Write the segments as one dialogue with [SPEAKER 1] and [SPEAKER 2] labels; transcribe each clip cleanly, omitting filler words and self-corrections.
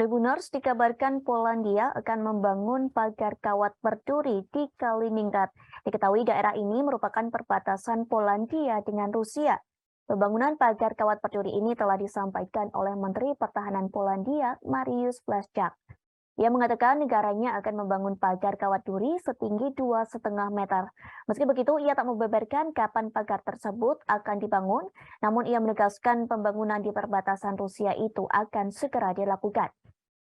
[SPEAKER 1] Tribuners dikabarkan Polandia akan membangun pagar kawat berduri di Kaliningrad. Diketahui daerah ini merupakan perbatasan Polandia dengan Rusia. Pembangunan pagar kawat berduri ini telah disampaikan oleh Menteri Pertahanan Polandia, Mariusz Błaszczak. Ia mengatakan negaranya akan membangun pagar kawat duri setinggi 2,5 meter. Meski begitu, ia tak membeberkan kapan pagar tersebut akan dibangun, namun ia menegaskan pembangunan di perbatasan Rusia itu akan segera dilakukan.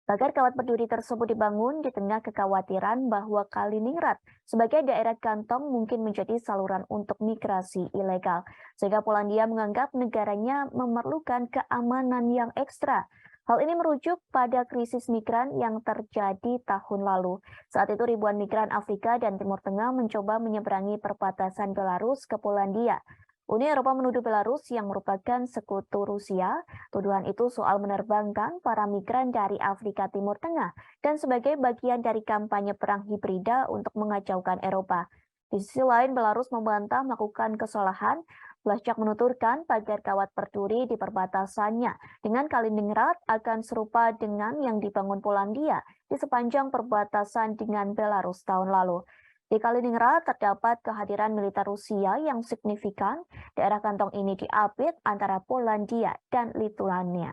[SPEAKER 1] Pagar kawat berduri tersebut dibangun di tengah kekhawatiran bahwa Kaliningrad sebagai daerah kantong mungkin menjadi saluran untuk migrasi ilegal, sehingga Polandia menganggap negaranya memerlukan keamanan yang ekstra. Hal ini merujuk pada krisis migran yang terjadi tahun lalu. Saat itu ribuan migran Afrika dan Timur Tengah mencoba menyeberangi perbatasan Belarus ke Polandia. Uni Eropa menuduh Belarus yang merupakan sekutu Rusia. Tuduhan itu soal menerbangkan para migran dari Afrika Timur Tengah dan sebagai bagian dari kampanye perang hibrida untuk mengacaukan Eropa. Di sisi lain, Belarus membantah melakukan kesalahan. Błaszczak menuturkan pagar kawat berduri di perbatasannya dengan Kaliningrad akan serupa dengan yang dibangun Polandia di sepanjang perbatasan dengan Belarus tahun lalu. Di Kaliningrad terdapat kehadiran militer Rusia yang signifikan. Daerah kantong ini diapit antara Polandia dan Lituania.